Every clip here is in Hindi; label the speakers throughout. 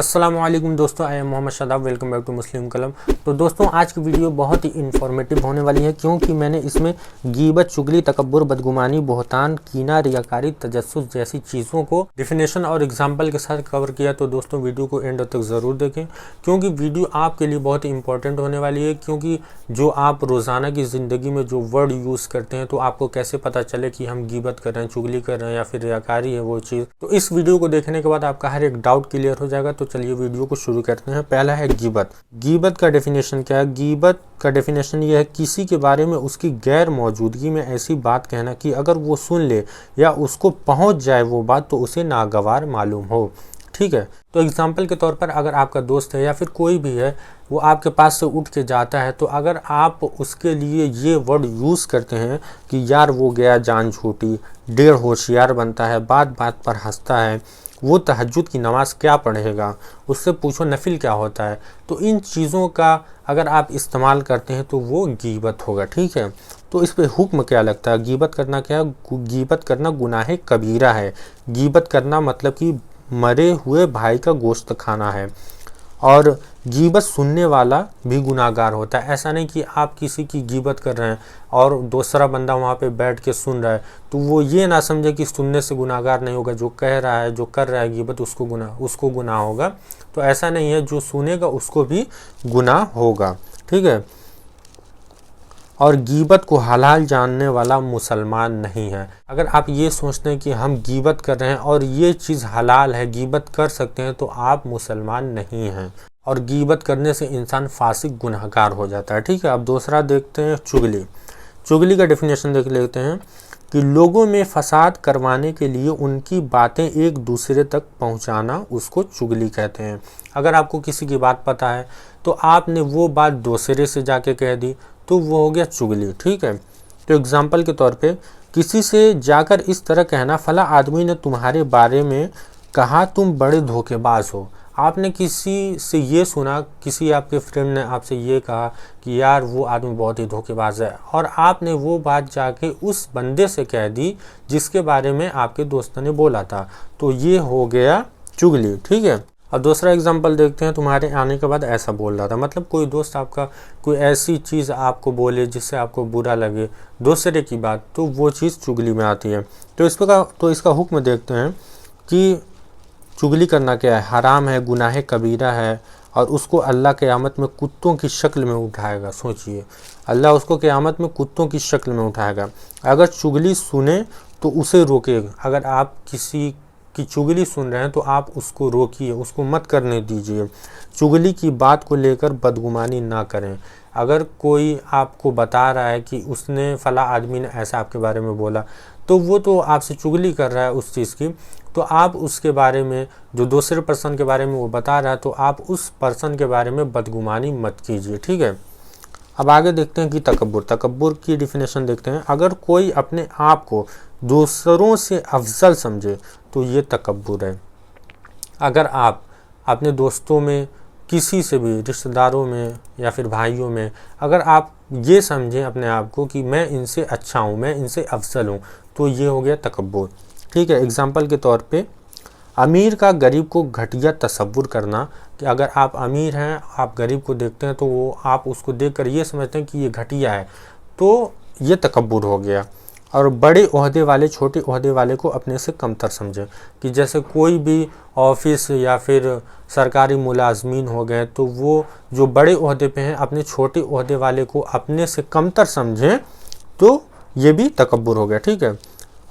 Speaker 1: अस्सलामुअलैकुम दोस्तों, I am Mohammad Shadab. Welcome back to Muslim Kalam. तो दोस्तों, आज की वीडियो बहुत ही इन्फॉर्मेटिव होने वाली है क्योंकि मैंने इसमें गीबत, चुगली, तकब्बुर, बदगुमानी, बोहतान, कीना, रियाकारी, तजस्सुस जैसी चीज़ों को डिफिनेशन और एग्जाम्पल के साथ कवर किया। तो दोस्तों, वीडियो को एंड तक ज़रूर देखें क्योंकि वीडियो आपके लिए बहुत ही इंपॉर्टेंट होने वाली है। क्योंकि जो आप रोज़ाना की ज़िंदगी में जो वर्ड यूज़ करते हैं, तो आपको कैसे पता चले कि हम गीबत कर रहे हैं, चुगली कर रहे हैं या फिर रियाकारी है वो चीज़। तो इस वीडियो को देखने के बाद आपका हर एक डाउट क्लियर हो जाएगा। तो चलिए वीडियो को शुरू करते हैं। पहला है गीबत। गीबत का डेफिनेशन क्या है? गीबत का डेफिनेशन ये है किसी के बारे में उसकी गैर मौजूदगी में ऐसी बात कहना कि अगर वो सुन ले या उसको पहुंच जाए वो बात तो उसे नागवार मालूम हो। ठीक है, तो एग्जाम्पल के तौर पर अगर आपका दोस्त है या फिर कोई भी है, वो आपके पास से उठ के जाता है, तो अगर आप उसके लिए ये वर्ड यूज़ करते हैं कि यार वो गया जान छूटी, डेढ़ होशियार बनता है, बात बात पर हंसता है, वो तहज्जुद की नमाज़ क्या पढ़ेगा, उससे पूछो नफिल क्या होता है, तो इन चीज़ों का अगर आप इस्तेमाल करते हैं तो वो गीबत होगा। ठीक है, तो इस पे हुक्म क्या लगता है? गीबत करना क्या है? गीबत करना गुनाह कबीरा है। गीबत करना मतलब कि मरे हुए भाई का गोश्त खाना है। और गीबत सुनने वाला भी गुनाहगार होता है। ऐसा नहीं कि आप किसी की गीबत कर रहे हैं और दूसरा बंदा वहाँ पे बैठ के सुन रहा है तो वो ये ना समझे कि सुनने से गुनाहगार नहीं होगा। जो कह रहा है, जो कर रहा है गीबत, उसको गुनाह होगा। तो ऐसा नहीं है, जो सुनेगा उसको भी गुनाह होगा। ठीक है, और गीबत को हलाल जानने वाला मुसलमान नहीं है। अगर आप ये सोचते हैं कि हम गीबत कर रहे हैं और ये चीज़ हलाल है, गीबत कर सकते हैं, तो आप मुसलमान नहीं हैं। और गीबत करने से इंसान फासिक गुनहगार हो जाता है। ठीक है, अब दूसरा देखते हैं चुगली। चुगली का डेफिनेशन देख लेते हैं कि लोगों में फसाद करवाने के लिए उनकी बातें एक दूसरे तक पहुंचाना, उसको चुगली कहते हैं। अगर आपको किसी की बात पता है तो आपने वो बात दूसरे से जाके कह दी तो वो हो गया चुगली। ठीक है, तो एग्जाम्पल के तौर पे किसी से जाकर इस तरह कहना, फला आदमी ने तुम्हारे बारे में कहा तुम बड़े धोखेबाज हो। आपने किसी से ये सुना, किसी आपके फ्रेंड ने आपसे ये कहा कि यार वो आदमी बहुत ही धोखेबाज है, और आपने वो बात जाके उस बंदे से कह दी जिसके बारे में आपके दोस्त ने बोला था, तो ये हो गया चुगली। ठीक है, और दूसरा एग्जांपल देखते हैं। तुम्हारे आने के बाद ऐसा बोल रहा था, मतलब कोई दोस्त आपका कोई ऐसी चीज़ आपको बोले जिससे आपको बुरा लगे, दूसरे की बात, तो वो चीज़ चुगली में आती है। तो इसका हुक्म देखते हैं कि चुगली करना क्या है? हराम है, गुनाह कबीरा है, और उसको अल्लाह क़यामत में कुत्तों की शक्ल में उठाएगा। सोचिए, अल्लाह उसको क़यामत में कुत्तों की शक्ल में उठाएगा। अगर चुगली सुने तो उसे रोकेगा। अगर आप किसी की चुगली सुन रहे हैं तो आप उसको रोकिए, उसको मत करने दीजिए। चुगली की बात को लेकर बदगुमानी ना करें। अगर कोई आपको बता रहा है कि उसने फला आदमी ने ऐसा आपके बारे में बोला, तो वो तो आपसे चुगली कर रहा है उस चीज़ की, तो आप उसके बारे में, जो दूसरे पर्सन के बारे में वो बता रहा है, तो आप उस पर्सन के बारे में बदगुमानी मत कीजिए। ठीक है, अब आगे देखते हैं कि तकब्बुर। तकब्बुर की डिफिनेशन देखते हैं। अगर कोई अपने आप को दूसरों से अफजल समझे तो ये तकब्बुर है। अगर आप अपने दोस्तों में, किसी से भी, रिश्तेदारों में या फिर भाइयों में, अगर आप ये समझें अपने आप को कि मैं इनसे अच्छा हूँ, मैं इनसे अफजल हूँ, तो ये हो गया तकब्बुर। ठीक है, एग्जाम्पल के तौर पे अमीर का गरीब को घटिया तसव्वुर करना, कि अगर आप अमीर हैं, आप गरीब को देखते हैं तो वो आप उसको देखकर ये समझते हैं कि ये घटिया है, तो ये तकब्बुर हो गया। और बड़े ओहदे वाले छोटे ओहदे वाले को अपने से कमतर समझें, कि जैसे कोई भी ऑफिस या फिर सरकारी मुलाजमीन हो गए, तो वो जो बड़े ओहदे पे हैं अपने छोटे ओहदे वाले को अपने से कमतर समझें, तो ये भी तकब्बुर हो गया। ठीक है,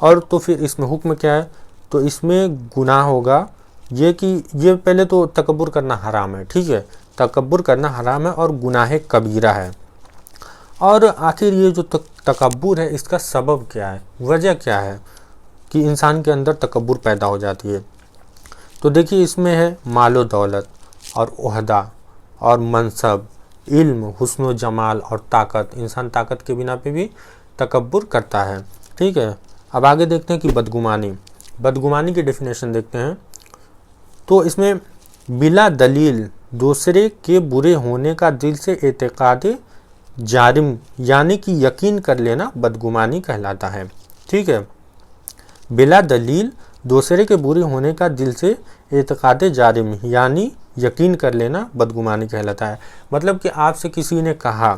Speaker 1: और तो फिर इसमें हुक्म क्या है? तो इसमें गुनाह होगा ये कि ये पहले तो तकब्बुर करना हराम है। ठीक है, तकब्बुर करना हराम है और गुनाह कबीरा है। और आखिर ये जो तकब्बुर है, इसका सबब क्या है, वजह क्या है कि इंसान के अंदर तकब्बुर पैदा हो जाती है? तो देखिए, इसमें है मालो दौलत और ओहदा और मनसब, इल्म, हुस्न जमाल और ताकत। इंसान ताकत के बिना पे भी तकब्बुर करता है। ठीक है, अब आगे देखते हैं कि बदगुमानी। बदगुमानी की डेफिनेशन देखते हैं। तो इसमें बिला दलील दूसरे के बुरे होने का दिल से एतकाद जारिम, यानी कि यकीन कर लेना, बदगुमानी कहलाता है। ठीक है, बिला दलील दूसरे के बुरे होने का दिल से एतकाद जारिम, यानी यकीन कर लेना बदगुमानी कहलाता है। मतलब कि आपसे किसी ने कहा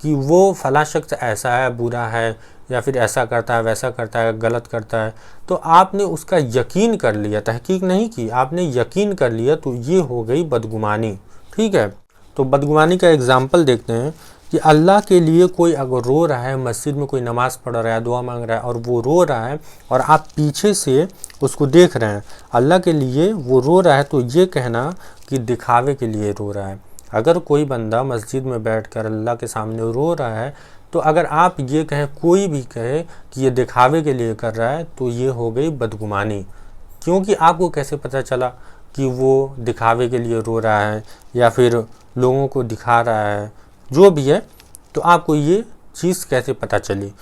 Speaker 1: कि वो फला शख्स ऐसा है, बुरा है, या फिर ऐसा करता है, वैसा करता है, गलत करता है, तो आपने उसका यकीन कर लिया, तहकीक नहीं की, आपने यकीन कर लिया, तो ये हो गई बदगुमानी। ठीक है, तो बदगुमानी का एग्जाम्पल देखते हैं कि अल्लाह के लिए कोई अगर रो रहा है, मस्जिद में कोई नमाज़ पढ़ रहा है, दुआ मांग रहा है और वो रो रहा है और आप पीछे से उसको देख रहे हैं, अल्लाह के लिए वो रो रहा है, तो ये कहना कि दिखावे के लिए रो रहा है। अगर कोई बंदा मस्जिद में बैठकर अल्लाह के सामने रो रहा है, तो अगर आप ये कहें, कोई भी कहे कि ये दिखावे के लिए कर रहा है, तो ये हो गई बदगुमानी। क्योंकि आपको कैसे पता चला कि वो दिखावे के लिए रो रहा है या फिर लोगों को दिखा रहा है, जो भी है, तो आपको ये चीज़ कैसे पता चली?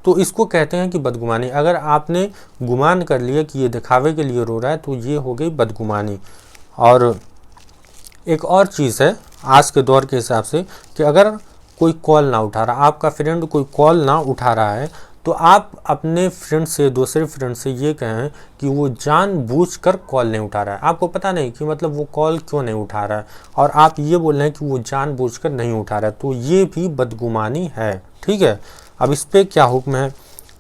Speaker 1: तो इसको कहते हैं कि बदगुमानी। अगर आपने गुमान कर लिया कि ये दिखावे के लिए रो रहा है, तो ये हो गई बदगुमानी। और एक और चीज़ है आज के दौर के हिसाब से कि अगर कोई कॉल ना उठा रहा, आपका फ्रेंड कोई कॉल ना उठा रहा है, तो आप अपने फ्रेंड से, दूसरे फ्रेंड से ये कहें कि वो जानबूझकर कॉल नहीं उठा रहा है। आपको पता नहीं कि मतलब वो कॉल क्यों नहीं उठा रहा है, और आप ये बोल रहे हैं कि वो जानबूझकर नहीं उठा रहा है, तो ये भी बदगुमानी है। ठीक है, अब इस पर क्या हुक्म है?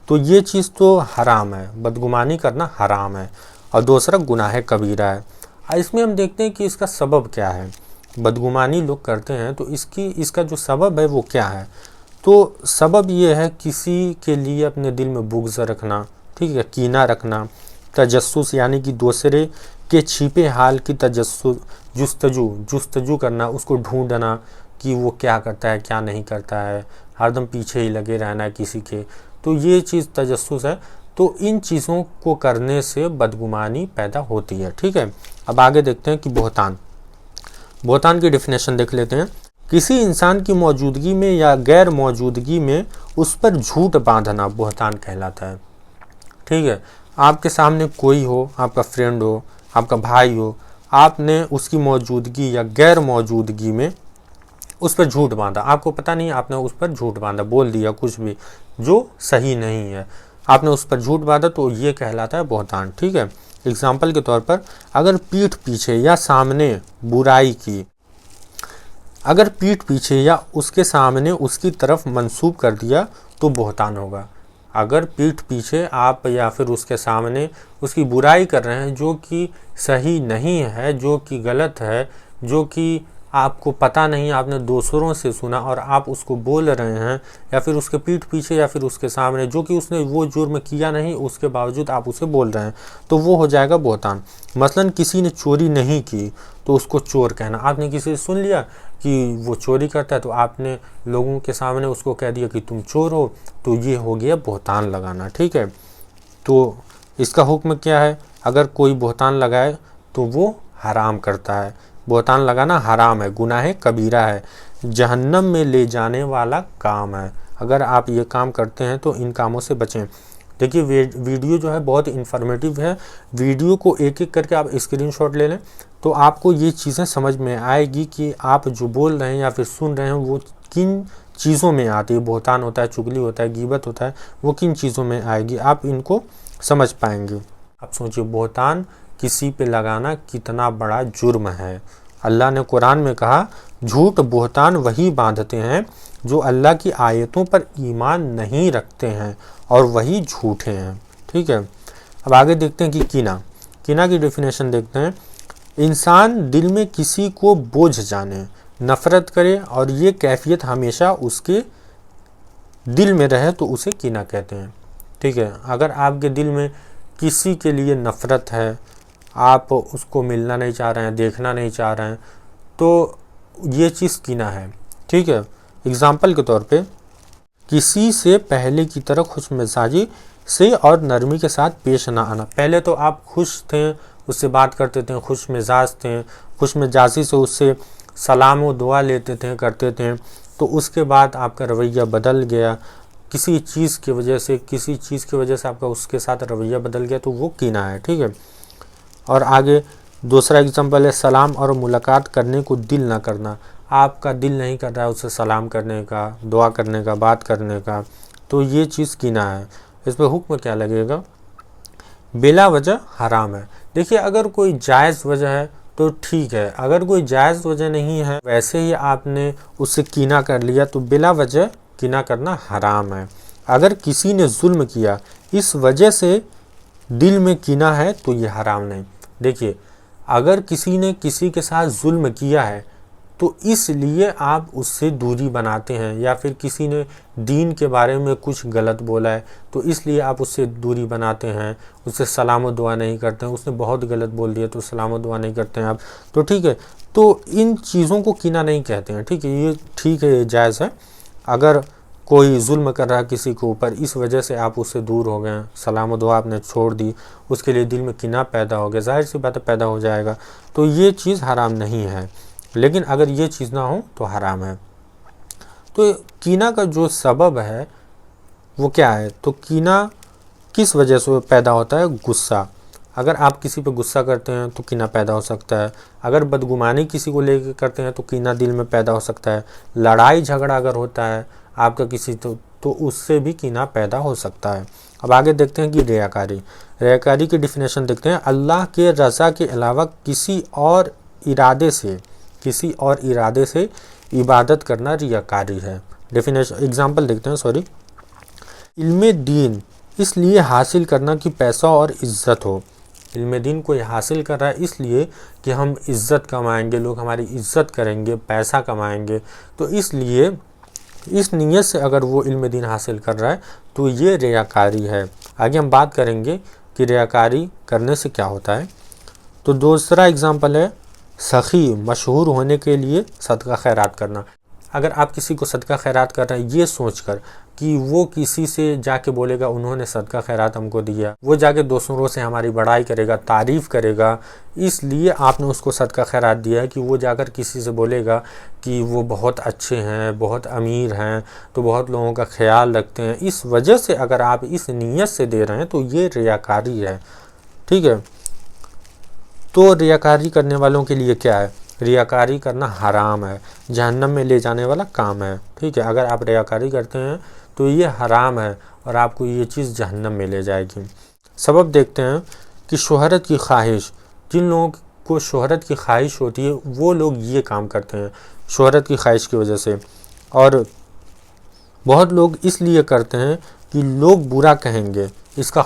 Speaker 1: तो ये चीज़ तो हराम है, बदगुमानी करना हराम है, और दूसरा गुनाह कबीरा है। इसमें हम देखते हैं कि इसका सबब क्या है। बदगुमानी लोग करते हैं, तो इसका जो सबब है वो क्या है? तो सबब ये है किसी के लिए अपने दिल में बुग़्ज़ रखना, ठीक है, कीना रखना, तजस्सुस यानी कि दूसरे के छिपे हाल की जुस्तजू करना, उसको ढूंढना कि वो क्या करता है, क्या नहीं करता है, हरदम पीछे ही लगे रहना है किसी के, तो ये चीज़ तजस्सुस है। तो इन चीज़ों को करने से बदगुमानी पैदा होती है। ठीक है, अब आगे देखते हैं कि बोहतान की डेफिनेशन देख लेते हैं। किसी इंसान की मौजूदगी में या गैर मौजूदगी में उस पर झूठ बांधना बोहतान कहलाता है। ठीक है, आपके सामने कोई हो, आपका फ्रेंड हो, आपका भाई हो, आपने उसकी मौजूदगी या गैर मौजूदगी में उस पर झूठ बांधा, आपको पता नहीं, आपने उस पर झूठ बांधा, बोल दिया कुछ भी जो सही नहीं है, आपने उस पर झूठ बांधा, तो ये कहलाता है बोहतान। ठीक है, एग्जाम्पल के तौर पर अगर पीठ पीछे या सामने बुराई की, अगर पीठ पीछे या उसके सामने उसकी तरफ मंसूब कर दिया तो बोहतान होगा। अगर पीठ पीछे आप या फिर उसके सामने उसकी बुराई कर रहे हैं जो कि सही नहीं है, जो कि गलत है, जो कि आपको पता नहीं, आपने दूसरों से सुना और आप उसको बोल रहे हैं, या फिर उसके पीठ पीछे या फिर उसके सामने, जो कि उसने वो जुर्म किया नहीं, उसके बावजूद आप उसे बोल रहे हैं, तो वो हो जाएगा बोहतान। मसलन किसी ने चोरी नहीं की तो उसको चोर कहना। आपने किसी से सुन लिया कि वो चोरी करता है, तो आपने लोगों के सामने उसको कह दिया कि तुम चोर हो, तो ये हो गया बोहतान लगाना। ठीक है, तो इसका हुक्म क्या है? अगर कोई बोहतान लगाए तो वो हराम करता है, बोहतान लगाना हराम है, गुनाह कबीरा है, जहन्नम में ले जाने वाला काम है। अगर आप ये काम करते हैं तो इन कामों से बचें। देखिए वीडियो जो है बहुत इन्फॉर्मेटिव है, वीडियो को एक एक करके आप स्क्रीनशॉट ले लें, तो आपको ये चीज़ें समझ में आएगी कि आप जो बोल रहे हैं या फिर सुन रहे हैं वो किन चीज़ों में आती है। बोहतान होता है, चुगली होता है, गीबत होता है, वो किन चीज़ों में आएगी, आप इनको समझ पाएंगे। आप सोचिए, बोहतान किसी पे लगाना कितना बड़ा जुर्म है। अल्लाह ने कुरान में कहा, झूठ बोहतान वही बांधते हैं जो अल्लाह की आयतों पर ईमान नहीं रखते हैं और वही झूठे हैं। ठीक है, अब आगे देखते हैं कि कीना की डेफिनेशन देखते हैं। इंसान दिल में किसी को बोझ जाने, नफ़रत करे और ये कैफियत हमेशा उसके दिल में रहे तो उसे कीना कहते हैं। ठीक है, अगर आपके दिल में किसी के लिए नफ़रत है, आप उसको मिलना नहीं चाह रहे हैं, देखना नहीं चाह रहे हैं, तो ये चीज़ कीना है। ठीक है, एग्ज़ाम्पल के तौर पे किसी से पहले की तरह खुशमिजाजी से और नरमी के साथ पेश ना आना। पहले तो आप खुश थे, उससे बात करते थे, खुश मिजाज थे, खुश मिजाजी से उससे सलाम व दुआ लेते थे, करते थे, तो उसके बाद आपका रवैया बदल गया किसी चीज़ की वजह से आपका उसके साथ रवैया बदल गया, तो वो कीना है। ठीक है, और आगे दूसरा एग्जाम्पल है सलाम और मुलाकात करने को दिल ना करना। आपका दिल नहीं कर रहा है उससे सलाम करने का, दुआ करने का, बात करने का, तो ये चीज़ कीना है। इस पर हुक्म क्या लगेगा? बेला वजह हराम है। देखिए, अगर कोई जायज़ वजह है तो ठीक है। अगर कोई जायज़ वजह नहीं है, वैसे ही आपने उससे कीना कर लिया, तो बिला वजह कीना करना हराम है। अगर किसी ने जुल्म किया, इस वजह से दिल में कीना है, तो ये हराम नहीं। देखिए, अगर किसी ने किसी के साथ जुल्म किया है तो इसलिए आप उससे दूरी बनाते हैं, या फिर किसी ने दीन के बारे में कुछ गलत बोला है तो इसलिए आप उससे दूरी बनाते हैं, उससे सलाम दुआ नहीं करते हैं। उसने बहुत गलत बोल दिया तो सलाम दुआ नहीं करते हैं आप, तो ठीक है। तो इन चीज़ों को कीना नहीं कहते हैं, ठीक है। ये ठीक है, ये जायज़ है। अगर कोई जुल्म कर रहा है किसी के ऊपर, इस वजह से आप उससे दूर हो गए, सलाम दुआ आपने छोड़ दी, उसके लिए दिल में कीना पैदा हो गया, जाहिर सी बात है पैदा हो जाएगा, तो ये चीज़ हराम नहीं है। लेकिन अगर ये चीज़ ना हो तो हराम है। तो कीना का जो सबब है वो क्या है? तो कीना किस वजह से पैदा होता है? गुस्सा। अगर आप किसी पे गुस्सा करते हैं तो कीना पैदा हो सकता है। अगर बदगुमानी किसी को लेकर करते हैं तो कीना दिल में पैदा हो सकता है। लड़ाई झगड़ा अगर होता है आपका किसी तो उससे भी कीना पैदा हो सकता है। अब आगे देखते हैं कि रियाकारी। रियाकारी की डिफिनेशन देखते हैं। अल्लाह के रज़ा के अलावा किसी और इरादे से इबादत करना रियाकारी है। डेफिनेशन एग्जांपल देखते हैं। इल्मे दीन इसलिए हासिल करना कि पैसा और इज़्ज़त हो। इल्मे दीन कोई हासिल कर रहा है इसलिए कि हम इज़्ज़त कमाएंगे, लोग हमारी इज़्ज़त करेंगे, पैसा कमाएंगे, तो इसलिए इस नीयत से अगर वो इल्मे दीन हासिल कर रहा है तो ये रियाकारी है। आगे हम बात करेंगे कि रियाकारी करने से क्या होता है। तो दूसरा एग्जांपल है सखी, मशहूर होने के लिए सदका खैरात करना। अगर आप किसी को सदका खैरात कर रहे हैं ये सोचकर कि वो किसी से जाके बोलेगा उन्होंने सदका खैरात हमको दिया, वो जाके दूसरों से हमारी बड़ाई करेगा, तारीफ़ करेगा, इसलिए आपने उसको सदका खैरात दिया है कि वो जाकर किसी से बोलेगा कि वो बहुत अच्छे हैं, बहुत अमीर हैं, तो बहुत लोगों का ख्याल रखते हैं। इस वजह से अगर आप इस नीयत से दे रहे हैं तो ये रियाकारी है, ठीक है। तो रियाकारी करने वालों के लिए क्या है? रियाकारी करना हराम है, जहन्नम में ले जाने वाला काम है, ठीक है। अगर आप रियाकारी करते हैं तो ये हराम है और आपको ये चीज़ जहन्नम में ले जाएगी। सबब देखते हैं कि शोहरत की ख्वाहिश। जिन लोगों को शोहरत की ख्वाहिश होती है वो लोग ये काम करते हैं शोहरत की ख्वाहिश की वजह से। और बहुत लोग इसलिए करते हैं कि लोग बुरा कहेंगे, इसका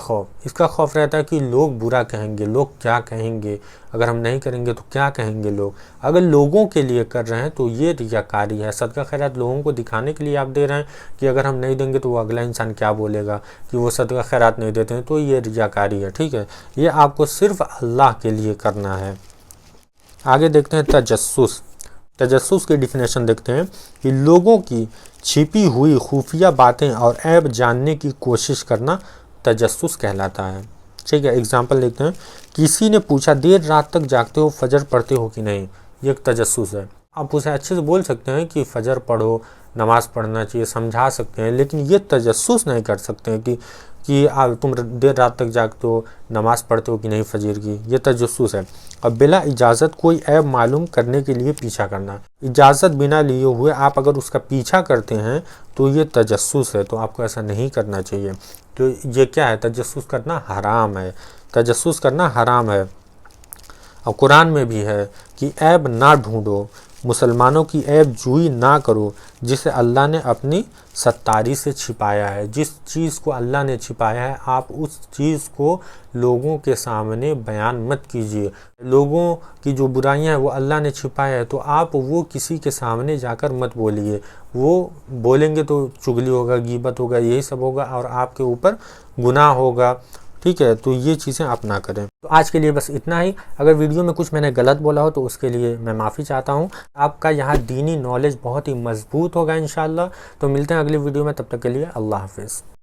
Speaker 1: खौफ रहता है कि लोग बुरा कहेंगे, लोग क्या कहेंगे, अगर हम नहीं करेंगे तो क्या कहेंगे लोग। अगर लोगों के लिए कर रहे हैं तो ये रियाकारी है। सदका खैरात लोगों को दिखाने के लिए आप दे रहे हैं कि अगर हम नहीं देंगे तो वो अगला इंसान क्या बोलेगा कि वो सदका खैरात नहीं देते हैं, तो ये रियाकारी है, ठीक है। ये आपको सिर्फ अल्लाह के लिए करना है। आगे देखते हैं तजस्सुस की डिफिनेशन देखते हैं कि लोगों की छिपी हुई खुफिया बातें और ऐब जानने की कोशिश करना तजस्सुस कहलाता है, ठीक है। एग्जाम्पल देखते हैं। किसी ने पूछा देर रात तक जागते हो, फजर पढ़ते हो कि नहीं, ये एक तजस्सुस है। आप उसे अच्छे से बोल सकते हैं कि फजर पढ़ो, नमाज़ पढ़ना चाहिए, समझा सकते हैं, लेकिन ये तजस्सुस नहीं कर सकते हैं कि तुम देर रात तक जागते हो, नमाज़ पढ़ते हो कि नहीं फजर की, ये तजस्सुस है। और बिला इजाज़त कोई ऐब मालूम करने के लिए पीछा करना। इजाज़त बिना लिए हुए आप अगर उसका पीछा करते हैं तो ये तजस्सुस है, तो आपको ऐसा नहीं करना चाहिए। तो ये क्या है? तजस्सुस करना हराम है, तजस्सुस करना हराम है। और कुरान में भी है कि ऐब ना ढूंढो, मुसलमानों की ऐब जुई ना करो जिसे अल्लाह ने अपनी सत्तारी से छिपाया है। जिस चीज़ को अल्लाह ने छिपाया है आप उस चीज़ को लोगों के सामने बयान मत कीजिए। लोगों की जो बुराइयां हैं वो अल्लाह ने छिपाया है, तो आप वो किसी के सामने जाकर मत बोलिए। वो बोलेंगे तो चुगली होगा, गीबत होगा, यही सब होगा और आपके ऊपर गुनाह होगा, ठीक है। तो ये चीज़ें आप ना करें। तो आज के लिए बस इतना ही। अगर वीडियो में कुछ मैंने गलत बोला हो तो उसके लिए मैं माफ़ी चाहता हूँ। आपका यहाँ दीनी नॉलेज बहुत ही मजबूत होगा इंशाल्लाह। तो मिलते हैं अगली वीडियो में, तब तक के लिए अल्लाह हाफिज़।